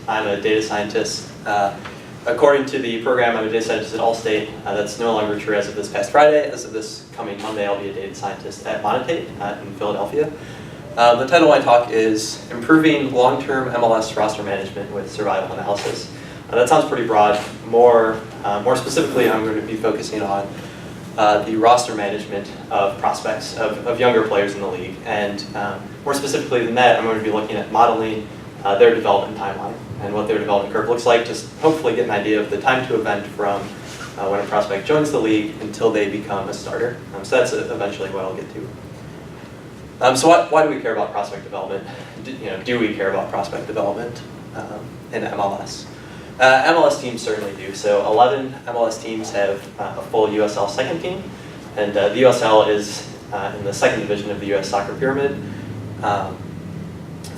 I'm a data scientist. According to the program, I'm a data scientist at Allstate. That's no longer true as of this past Friday. As of this coming Monday, I'll be a data scientist at Montate in Philadelphia. The title of my talk is Improving Long-Term MLS Roster Management with Survival Analysis. That sounds pretty broad. More specifically, I'm going to be focusing on the roster management of prospects, of younger players in the league. And more specifically than that, I'm going to be looking at modeling their development timeline and what their development curve looks like, just hopefully get an idea of the time to event from when a prospect joins the league until they become a starter. So that's eventually what I'll get to. So why do we care about prospect development? Do we care about prospect development in MLS? MLS teams certainly do. So 11 MLS teams have a full USL second team, and the USL is in the second division of the US soccer pyramid.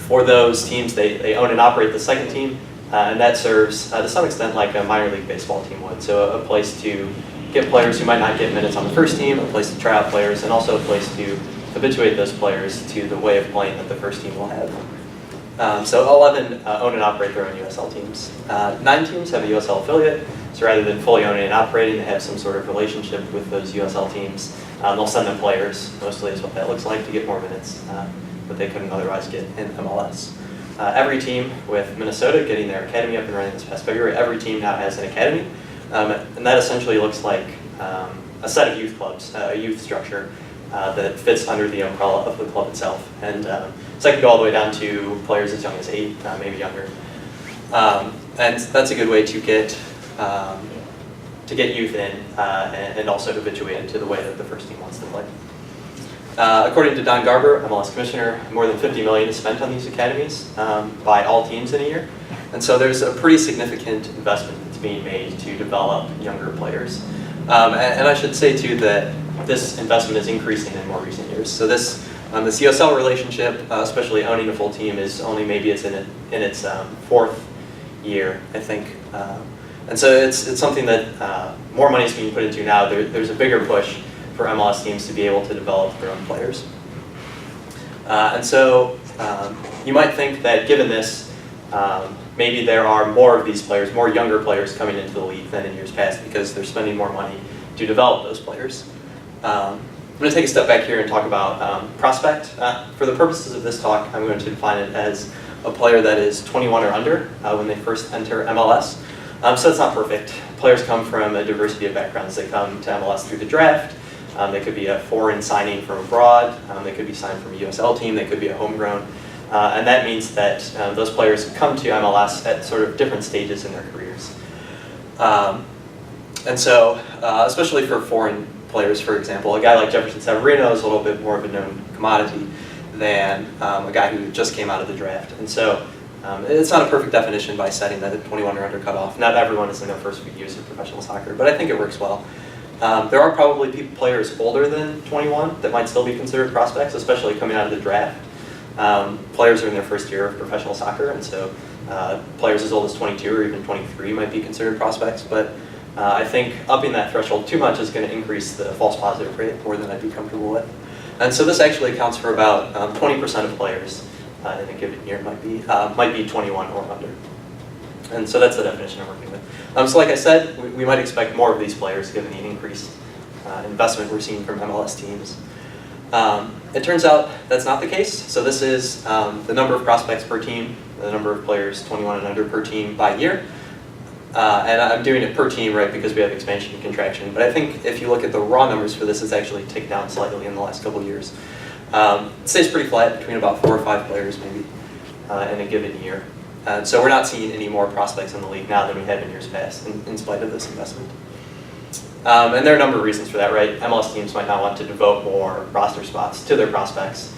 For those teams, they own and operate the second team, and that serves to some extent like a minor league baseball team would. So a place to get players who might not get minutes on the first team, a place to try out players, and also a place to habituate those players to the way of playing that the first team will have. So 11 own and operate their own USL teams. 9 teams have a USL affiliate, so rather than fully owning and operating, they have some sort of relationship with those USL teams. They'll send them players, mostly is what that looks like, to get more minutes that they couldn't otherwise get in MLS. Every team, with Minnesota getting their academy up and running this past February, every team now has an academy, and that essentially looks like a set of youth clubs, a youth structure that fits under the umbrella of the club itself. And so that can go all the way down to players as young as 8, maybe younger. And that's a good way to get youth in and also habituate into the way that the first team wants to play. According to Don Garber, MLS commissioner, more than $50 million is spent on these academies by all teams in a year. And so there's a pretty significant investment that's being made to develop younger players. And I should say too that this investment is increasing in more recent years. So this USL relationship, especially owning a full team, is only maybe it's in its 4th year, I think. And so it's something that more money is being put into now. There's a bigger push for MLS teams to be able to develop their own players. And so you might think that given this, maybe there are more of these players, more younger players coming into the league than in years past because they're spending more money to develop those players. I'm going to take a step back here and talk about prospect. For the purposes of this talk, I'm going to define it as a player that is 21 or under when they first enter MLS. So that's not perfect. Players come from a diversity of backgrounds. They come to MLS through the draft. They could be a foreign signing from abroad. They could be signed from a USL team. They could be a homegrown. And that means that those players come to MLS at sort of different stages in their careers. And so, especially for foreign players, for example, a guy like Jefferson Severino is a little bit more of a known commodity than a guy who just came out of the draft. And so it's not a perfect definition by setting that at 21 or under cutoff. Not everyone is in their first few years of professional soccer, but I think it works well. There are probably players older than 21 that might still be considered prospects, especially coming out of the draft. Players are in their first year of professional soccer, and so players as old as 22 or even 23 might be considered prospects, but I think upping that threshold too much is going to increase the false positive rate more than I'd be comfortable with. And so this actually accounts for about 20% of players in a given year might be 21 or under. And so that's the definition I'm working with. So like I said, we might expect more of these players given the increased investment we're seeing from MLS teams. It turns out that's not the case. So this is the number of prospects per team, the number of players 21 and under per team by year. And I'm doing it per team, right, because we have expansion and contraction. But I think if you look at the raw numbers for this, it's actually ticked down slightly in the last couple of years. It stays pretty flat between about 4 or 5 players maybe in a given year. And so we're not seeing any more prospects in the league now than we have in years past, in spite of this investment. And there are a number of reasons for that, right? MLS teams might not want to devote more roster spots to their prospects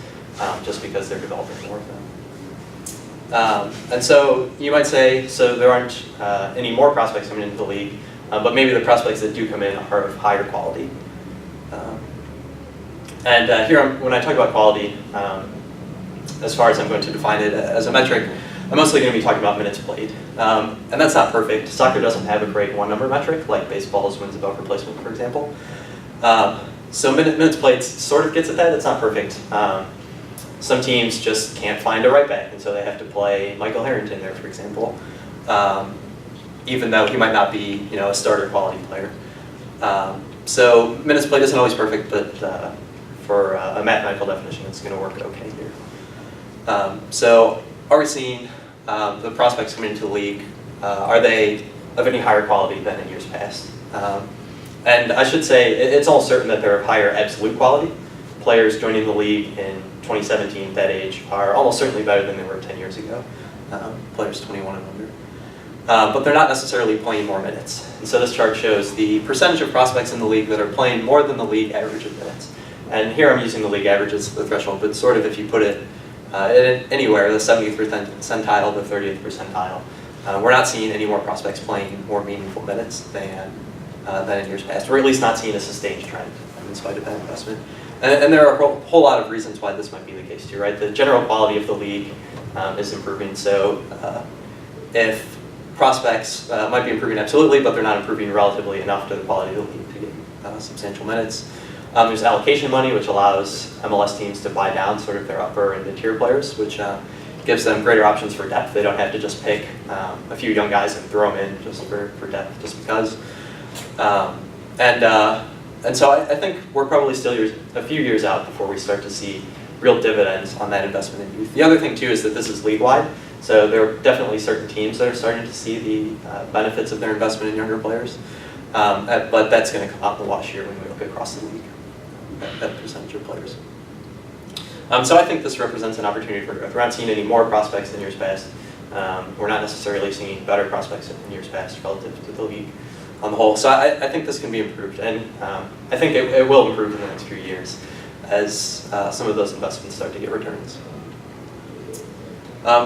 just because they're developing more of them. And so you might say, so there aren't any more prospects coming into the league, but maybe the prospects that do come in are of higher quality. And here, when I talk about quality, as far as I'm going to define it as a metric, I'm mostly going to be talking about minutes played. And that's not perfect. Soccer doesn't have a great one-number metric, like baseball's wins above replacement, for example. So minutes played sort of gets at that. It's not perfect. some teams just can't find a right back, and so they have to play Michael Harrington there, for example, even though he might not be, a starter quality player. So minutes played isn't always perfect, but for a mathematical definition, it's going to work okay here. So are we seeing the prospects coming into the league? Are they of any higher quality than in years past? And I should say it's almost certain that they're of higher absolute quality. Players joining the league in 2017 at that age are almost certainly better than they were 10 years ago. Players 21 and under. But they're not necessarily playing more minutes. And so this chart shows the percentage of prospects in the league that are playing more than the league average of minutes. And here I'm using the league average as the threshold, but sort of if you put it anywhere, the 70th percentile, the 30th percentile, we're not seeing any more prospects playing more meaningful minutes than in years past. We're at least not seeing a sustained trend in spite of that investment. And there are a whole lot of reasons why this might be the case too, right? The general quality of the league is improving. So if prospects might be improving absolutely, but they're not improving relatively enough to the quality of the league to get substantial minutes. There's allocation money, which allows MLS teams to buy down sort of their upper and mid-tier players, which gives them greater options for depth. They don't have to just pick a few young guys and throw them in just for depth, just because. And so I think we're probably still a few years out before we start to see real dividends on that investment in youth. The other thing too is that this is league-wide, so there are definitely certain teams that are starting to see the benefits of their investment in younger players, but that's going to come out in the wash here when we look across the league, that percentage of players. So I think this represents an opportunity for growth. We're not seeing any more prospects than years past. We're not necessarily seeing better prospects than years past relative to the league on the whole. So I think this can be improved, and I think it will improve in the next few years as some of those investments start to get returns.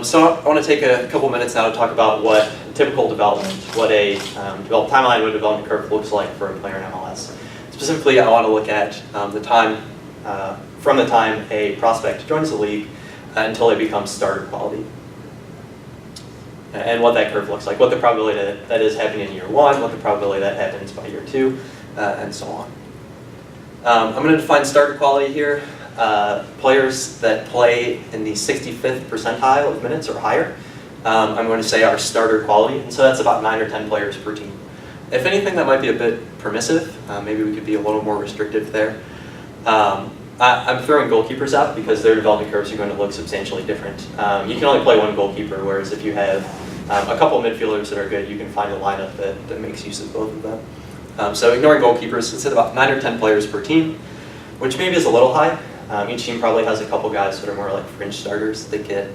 So I want to take a couple minutes now to talk about what typical development, what a timeline, what a development curve looks like for a player in MLS. Specifically, I want to look at the time from the time a prospect joins the league until they become starter quality. And what that curve looks like, what the probability that is happening in year one, what the probability that happens by year two, and so on. I'm going to define starter quality here. Players that play in the 65th percentile of minutes or higher, I'm going to say are starter quality, and so that's about 9 or 10 players per team. If anything, that might be a bit permissive. Maybe we could be a little more restrictive there. I'm throwing goalkeepers out because their development curves are going to look substantially different. You can only play one goalkeeper, whereas if you have a couple of midfielders that are good, you can find a lineup that makes use of both of them. So ignoring goalkeepers, it's at about 9 or 10 players per team, which maybe is a little high. Each team probably has a couple guys that are more like fringe starters. They get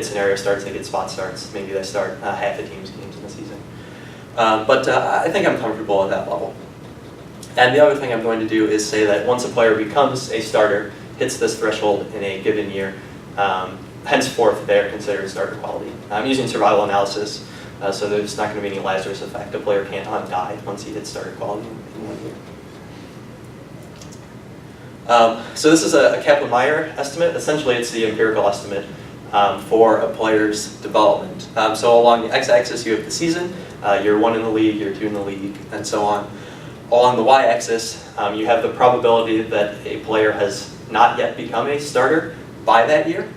scenario starts, they get spot starts. Maybe they start half the team's games in the season. But I think I'm comfortable at that level. And the other thing I'm going to do is say that once a player becomes a starter, hits this threshold in a given year, henceforth they're considered starter quality. I'm using survival analysis, so there's not going to be any Lazarus effect. A player can't die once he hits starter quality in 1 year. So this is a Kaplan-Meier estimate. Essentially, it's the empirical estimate for a player's development. So along the x-axis, you have the season, year 1 in the league, year 2 in the league, and so on. Along the y-axis, you have the probability that a player has not yet become a starter by that year.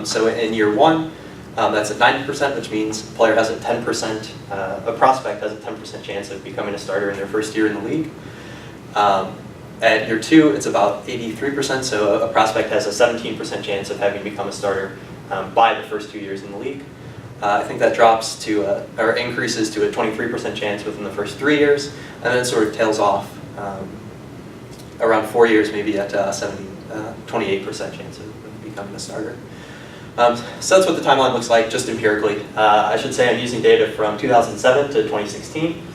So in year 1, that's at 90%, which means a player has a 10%, a prospect has a 10% chance of becoming a starter in their first year in the league. At year 2, it's about 83%, so a prospect has a 17% chance of having become a starter by the first 2 years in the league. I think that drops to, or increases to a 23% chance within the first 3 years, and then it sort of tails off around 4 years, maybe at 28% chance of becoming a starter. So that's what the timeline looks like, just empirically. I should say I'm using data from 2007 to 2016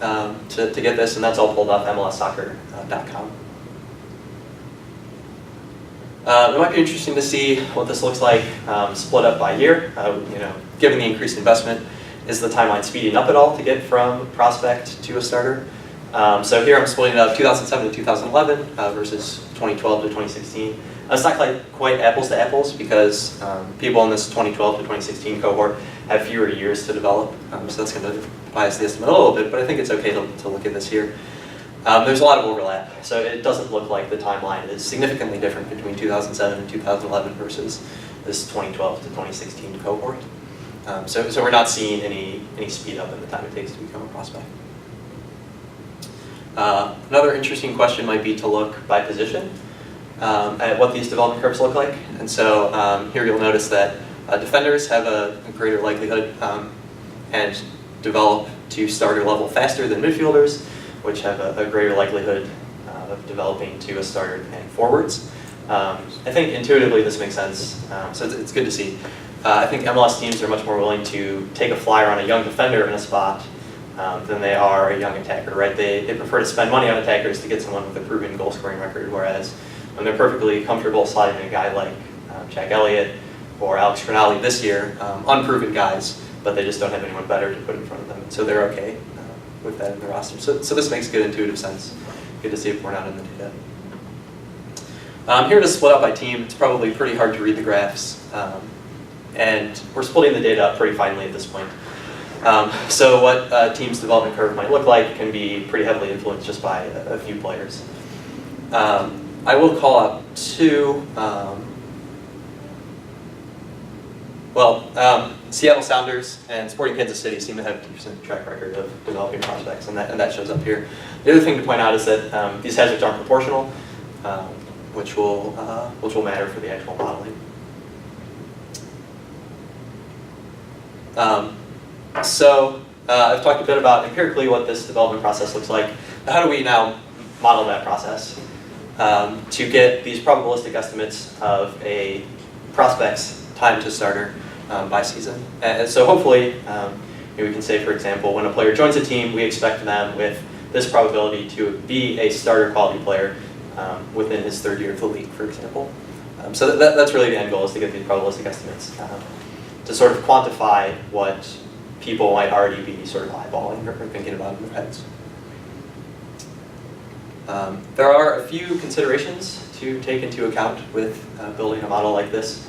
to get this, and that's all pulled off MLSsoccer.com. It might be interesting to see what this looks like split up by year. Given the increased investment, is the timeline speeding up at all to get from prospect to a starter? So here I'm splitting it up 2007 to 2011 versus 2012 to 2016. It's not quite apples to apples because people in this 2012 to 2016 cohort have fewer years to develop. So that's going to bias the estimate a little bit, but I think it's okay to look at this here. There's a lot of overlap, so it doesn't look like the timeline is significantly different between 2007 and 2011 versus this 2012 to 2016 cohort. So we're not seeing any speed up in the time it takes to become a prospect. Another interesting question might be to look by position at what these development curves look like. And so here you'll notice that defenders have a greater likelihood and develop to starter level faster than midfielders, which have a greater likelihood of developing to a starter than forwards. I think intuitively this makes sense, so it's good to see. I think MLS teams are much more willing to take a flyer on a young defender in a spot than they are a young attacker, right? They prefer to spend money on attackers to get someone with a proven goal scoring record, whereas when they're perfectly comfortable sliding in a guy like Jack Elliott or Alex Cronali this year, unproven guys, but they just don't have anyone better to put in front of them, and so they're okay with that in the roster. So this makes good intuitive sense. Good to see it borne out in the data. Here to split up by team, it's probably pretty hard to read the graphs. And we're splitting the data up pretty finely at this point. So what a team's development curve might look like can be pretty heavily influenced just by a few players. I will call out two. Seattle Sounders and Sporting Kansas City seem to have a decent track record of developing prospects, and that shows up here. The other thing to point out is that these hazards aren't proportional, which will matter for the actual modeling. I've talked a bit about empirically what this development process looks like. How do we now model that process to get these probabilistic estimates of a prospect's time to starter by season? And so hopefully we can say, for example, when a player joins a team, we expect them with this probability to be a starter quality player within his third year of the league, for example. So that's really the end goal, is to get these probabilistic estimates to sort of quantify what people might already be sort of eyeballing or thinking about in their heads. There are a few considerations to take into account with building a model like this.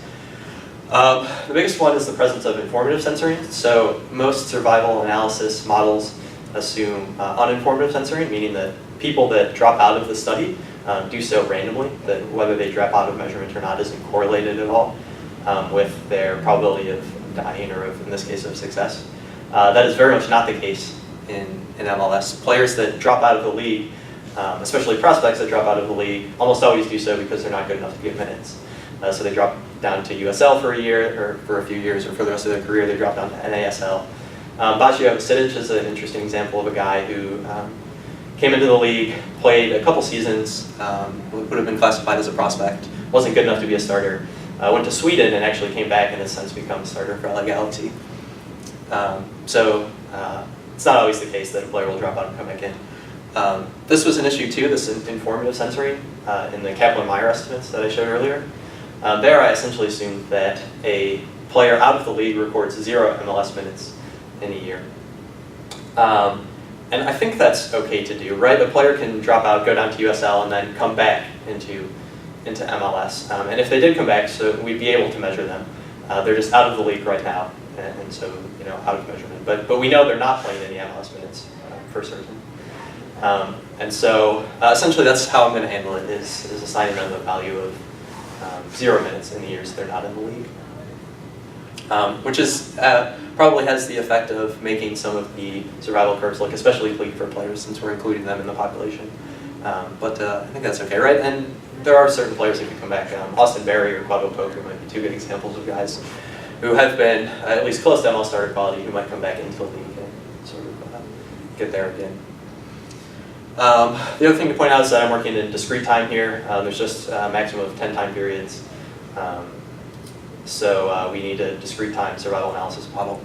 The biggest one is the presence of informative censoring. So most survival analysis models assume uninformative censoring, meaning that people that drop out of the study do so randomly, that whether they drop out of measurement or not isn't correlated at all with their probability of dying or in this case of success. That is very much not the case in MLS. Players that drop out of the league, especially prospects that drop out of the league, almost always do so because they're not good enough to get minutes. So they drop down to USL for a year, or for a few years, or for the rest of their career they drop down to NASL. Bacio Sidic is an interesting example of a guy who came into the league, played a couple seasons, would have been classified as a prospect, wasn't good enough to be a starter, went to Sweden and actually came back and has since become a starter for LA Galaxy. It's not always the case that a player will drop out and come back in. This was an issue too, this informative censoring in the Kaplan-Meier estimates that I showed earlier. There I essentially assumed that a player out of the league records 0 MLS minutes in a year. And I think that's okay to do, right? A player can drop out, go down to USL, and then come back into MLS. And if they did come back, so we'd be able to measure them. They're just out of the league right now, and so out of measurement. But we know they're not playing any MLS minutes for certain. And so essentially that's how I'm going to handle it, is assigning them a value of 0 minutes in the years they're not in the league. Which is probably has the effect of making some of the survival curves look especially bleak for players, since we're including them in the population. But I think that's okay, right? And there are certain players that can come back. Austin Berry or Quavo Poku might be two good examples of guys who have been at least close to MLS starter quality, who might come back into the league and sort of get there again. The other thing to point out is that I'm working in discrete time here. There's just a maximum of 10 time periods. So we need a discrete time survival analysis model.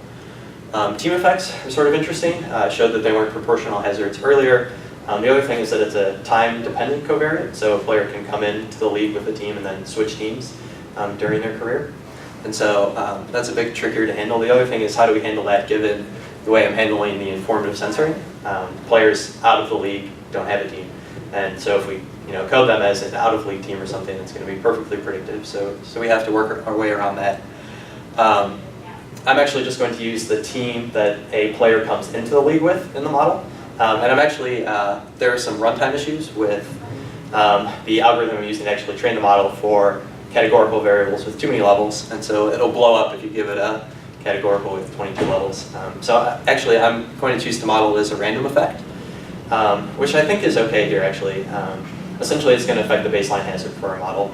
Team effects are sort of interesting. I showed that they weren't proportional hazards earlier. The other thing is that it's a time-dependent covariate, so a player can come into the league with a team and then switch teams during their career. And so that's a bit trickier to handle. The other thing is, how do we handle that given the way I'm handling the informative censoring? Players out of the league don't have a team. And so if we code them as an out-of-league team or something, it's going to be perfectly predictive. So we have to work our way around that. I'm actually just going to use the team that a player comes into the league with in the model. And I'm actually, there are some runtime issues with the algorithm I'm using to actually train the model for categorical variables with too many levels, and so it'll blow up if you give it a categorical with 22 levels. So actually I'm going to choose to model it as a random effect, which I think is okay here actually. Essentially it's going to affect the baseline hazard for our model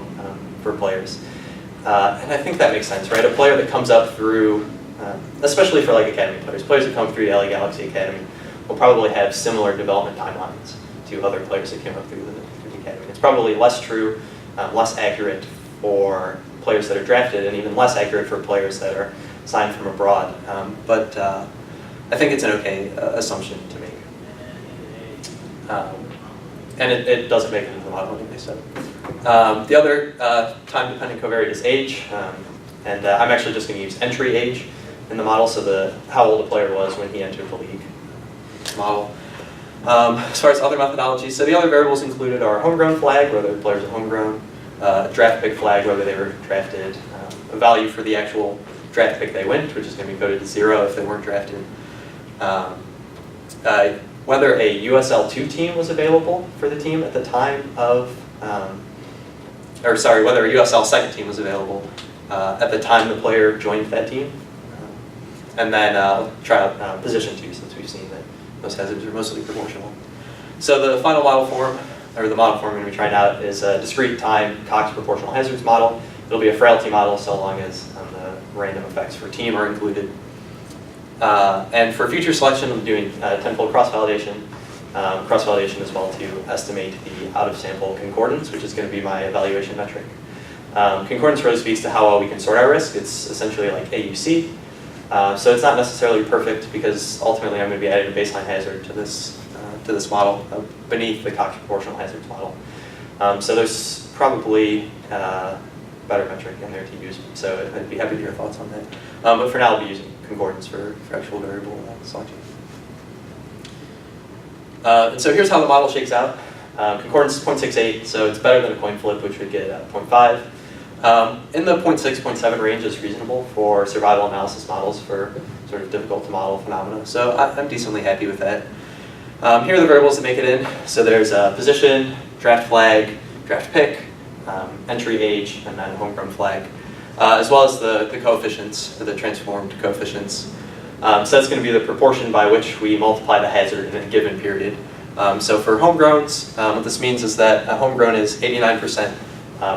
for players. And I think that makes sense, right? A player that comes up through, especially for like academy players that come through the LA Galaxy Academy will probably have similar development timelines to other players that came up through the academy. It's probably less true, less accurate for players that are drafted, and even less accurate for players that are signed from abroad. But I think it's an okay assumption to make. And it doesn't make it into the model anyway. So the other time-dependent covariate is age, and I'm actually just going to use entry age in the model, so how old a player was when he entered the league model. As far as other methodologies, so the other variables included are homegrown flag, whether the players are homegrown, draft pick flag, whether they were drafted, a value for the actual draft pick they went, which is going to be coded to 0 if they weren't drafted, whether a USL2 team was available for the team at the time of, whether a USL second team was available at the time the player joined that team, and then try out position 2, since we've seen that those hazards are mostly proportional. So the final model form, or the model form we're going to be trying out, is a discrete time Cox proportional hazards model. It'll be a frailty model so long as the random effects for team are included. And for feature selection, I'm doing tenfold cross-validation. Cross-validation as well to estimate the out-of-sample concordance, which is going to be my evaluation metric. Concordance really speaks to how well we can sort our risk. It's essentially like AUC. So it's not necessarily perfect, because ultimately I'm going to be adding a baseline hazard to this model beneath the Cox proportional hazards model. So there's probably a better metric in there to use. So I'd be happy to hear thoughts on that. But for now, I'll be using concordance for actual variable selection. And so here's how the model shakes out. Concordance is 0.68, so it's better than a coin flip, which would get 0.5. In the 0.6, 0.7 range is reasonable for survival analysis models for sort of difficult to model phenomena. So I'm decently happy with that. Here are the variables that make it in. So there's position, draft flag, draft pick, entry age, and then homegrown flag, as well as the coefficients, the transformed coefficients. So that's going to be the proportion by which we multiply the hazard in a given period. So for homegrowns, what this means is that a homegrown is 89%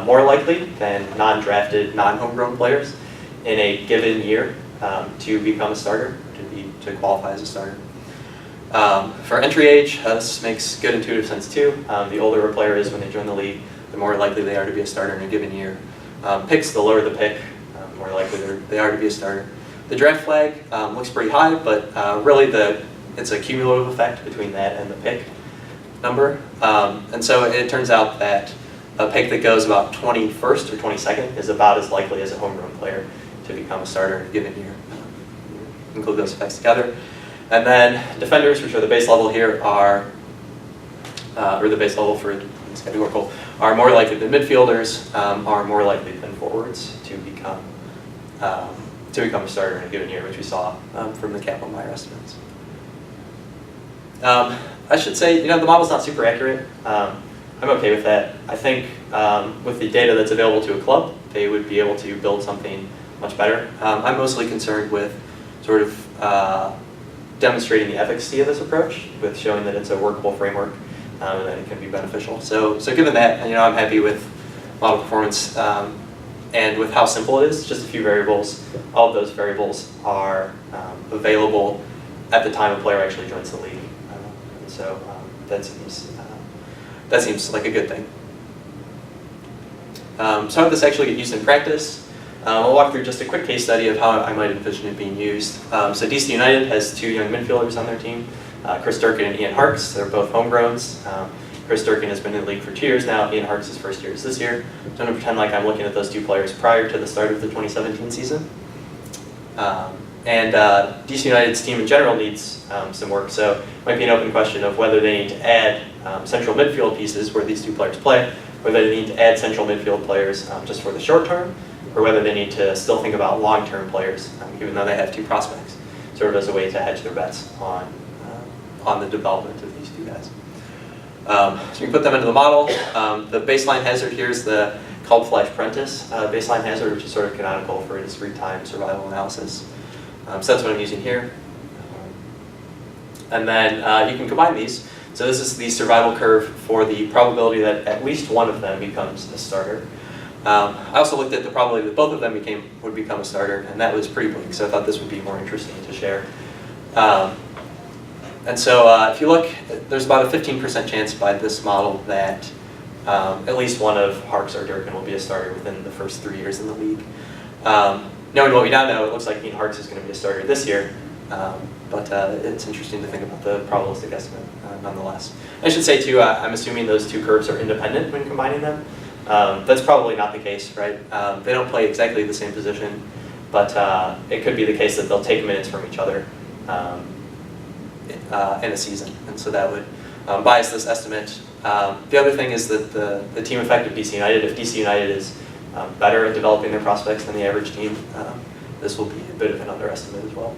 more likely than non-drafted, non-homegrown players in a given year to become a starter, to qualify as a starter. For entry age, this makes good intuitive sense too. The older a player is when they join the league, the more likely they are to be a starter in a given year. Picks, the lower the pick, the more likely they are to be a starter. The draft flag looks pretty high, but really it's a cumulative effect between that and the pick number. And so it turns out that a pick that goes about 21st or 22nd is about as likely as a homegrown player to become a starter in a given year. Include those effects together. And then defenders, which are the base level here, are, or the base level for this categorical, are more likely than midfielders, are more likely than forwards to become a starter in a given year, which we saw from the Kaplan-Meier estimates. I should say, the model's not super accurate. I'm okay with that. I think with the data that's available to a club, they would be able to build something much better. I'm mostly concerned with sort of demonstrating the efficacy of this approach, with showing that it's a workable framework and that it can be beneficial. So given that, I'm happy with model performance and with how simple it is. Just a few variables. All of those variables are available at the time a player actually joins the league. So that seems like a good thing. So how did this actually get used in practice? I'll walk through just a quick case study of how I might envision it being used. So DC United has 2 young midfielders on their team, Chris Durkin and Ian Harkes. They're both homegrowns. Chris Durkin has been in the league for 2 years now. Ian Harkes' first year is this year. So I'm going to pretend like I'm looking at those 2 players prior to the start of the 2017 season. And DC United's team in general needs some work. So it might be an open question of whether they need to add central midfield pieces where these 2 players play, whether they need to add central midfield players just for the short term, or whether they need to still think about long-term players, even though they have 2 prospects, sort of as a way to hedge their bets on on the development of these two guys. So you put them into the model. The baseline hazard here is the Called/Prentice baseline hazard, which is sort of canonical for discrete time survival analysis. So that's what I'm using here. And then you can combine these. So this is the survival curve for the probability that at least one of them becomes a starter. I also looked at the probability that both of them would become a starter, and that was pretty bleak, so I thought this would be more interesting to share. And so if you look, there's about a 15% chance by this model that at least one of Harks or Durkin will be a starter within the first 3 years in the league. Knowing what we now know, it looks like Harks is going to be a starter this year, but it's interesting to think about the probabilistic estimate nonetheless. I should say too, I'm assuming those two curves are independent when combining them. That's probably not the case, right? They don't play exactly the same position, but it could be the case that they'll take minutes from each other in a season, and so that would bias this estimate. The other thing is that the team effect of DC United, if DC United is better at developing their prospects than the average team, this will be a bit of an underestimate as well.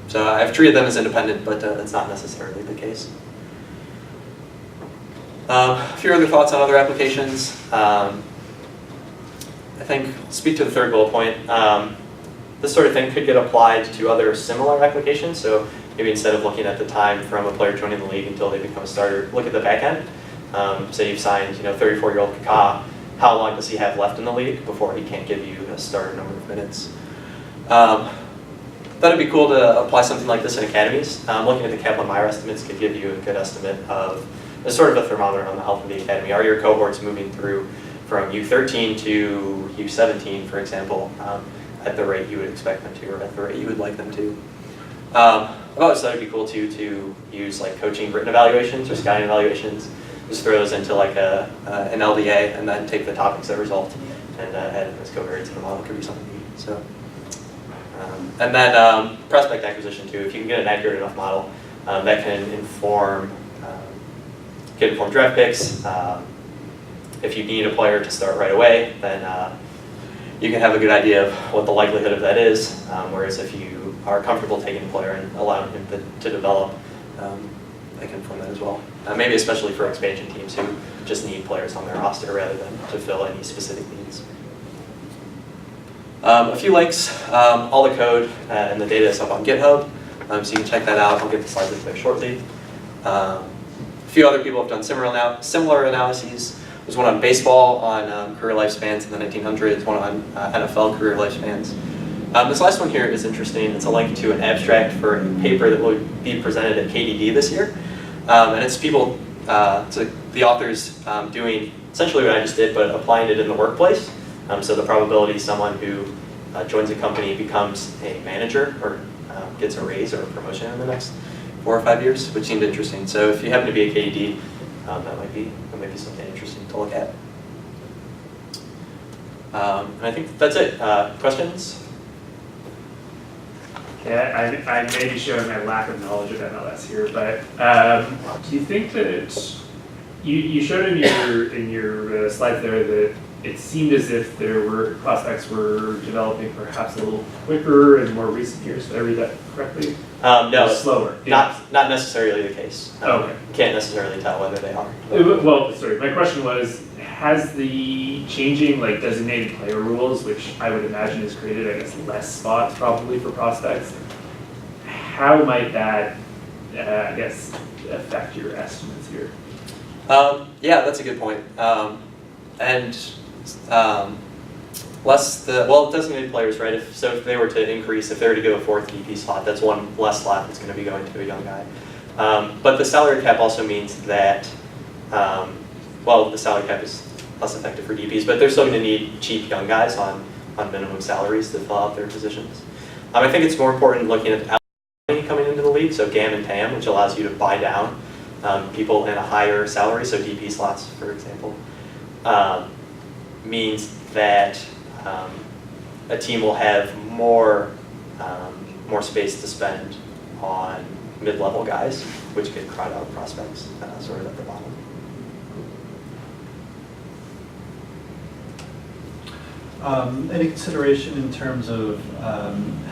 So I've treated them as independent, but that's not necessarily the case. A few other thoughts on other applications. I think I'll speak to the third bullet point. This sort of thing could get applied to other similar applications. So maybe instead of looking at the time from a player joining the league until they become a starter, look at the back end. Say you've signed 34-year-old Kaká. How long does he have left in the league before he can't give you a starter number of minutes? That'd be cool to apply something like this in academies. Looking at the Kaplan-Meier estimates could give you a good estimate of It's sort of a thermometer on the health of the academy. Are your cohorts moving through from U13 to U17, for example, at the rate you would expect them to, or at the rate you would like them to? I've always thought it'd be cool to use like coaching written evaluations or scouting evaluations. Just throw those into like an LDA and then take the topics that result and add them as covariates in the model. Could be something neat. So, and then prospect acquisition too. If you can get an accurate enough model that can inform draft picks. If you need a player to start right away, then you can have a good idea of what the likelihood of that is. Whereas if you are comfortable taking a player and allowing him to develop, they can inform that as well. Maybe especially for expansion teams who just need players on their roster rather than to fill any specific needs. A few links, all the code and the data is up on GitHub, so you can check that out. I'll get the slides in there shortly. A few other people have done similar analyses. There's one on baseball on career lifespans in the 1900s, one on NFL career lifespans. This last one here is interesting. It's a link to an abstract for a paper that will be presented at KDD this year. And it's people, the authors doing essentially what I just did, but applying it in the workplace. So the probability someone who joins a company becomes a manager or gets a raise or a promotion in the next 4 or 5 years, which seemed interesting. So if you happen to be a KDD, that might be something interesting to look at. And I think that's it. Questions? Yeah, I may be showing my lack of knowledge of MLS here, but do you think that you showed in your slides there that it seemed as if prospects were developing perhaps a little quicker in more recent years? Did I read that correctly? No, slower. Not necessarily the case. Okay. You can't necessarily tell whether they are. Well, sorry. My question was: has the changing designated player rules, which I would imagine has created, I guess, less spots probably for prospects, how might that, I guess, affect your estimates here? Yeah, that's a good point. Designated players, right? If they were to increase, if they were to go a 4th DP slot, that's one less slot that's going to be going to a young guy. But the salary cap also means that, the salary cap is less effective for DPs, but they're still going to need cheap young guys on minimum salaries to fill out their positions. I think it's more important looking at the coming into the league, so GAM and TAM, which allows you to buy down people in a higher salary, so DP slots, for example, means that a team will have more space to spend on mid-level guys, which could crowd out prospects sort of at the bottom. Any consideration in terms of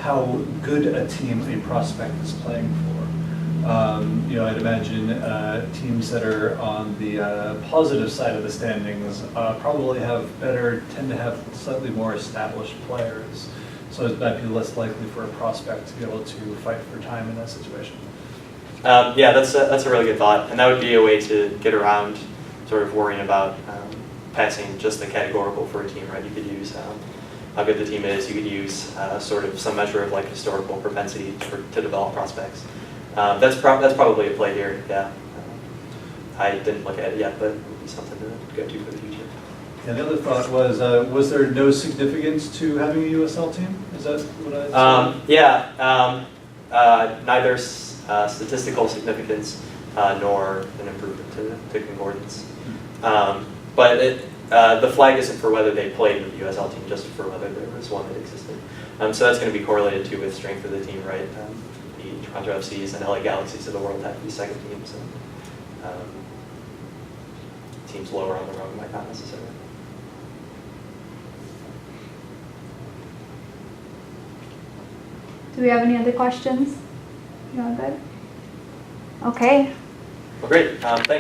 how good a team a prospect is playing for? I'd imagine teams that are on the positive side of the standings probably tend to have slightly more established players. So it might be less likely for a prospect to be able to fight for time in that situation. Yeah, that's a really good thought, and that would be a way to get around sort of worrying about passing just the categorical for a team, right? You could use how good the team is. You could use sort of some measure of like historical propensity to develop prospects. That's probably a play here. Yeah, I didn't look at it yet, but it would be something to go to for the future. And the other thought was there no significance to having a USL team? Is that what I said? Yeah, neither statistical significance nor an improvement to concordance. But the flag isn't for whether they played with the USL team, just for whether there was one that existed. So that's going to be correlated to with strength of the team, right? The Toronto FCs and LA Galaxies of the world have these second teams, and teams lower on the rung might not necessarily. Do we have any other questions? You all good? Okay. Well, great. Thanks.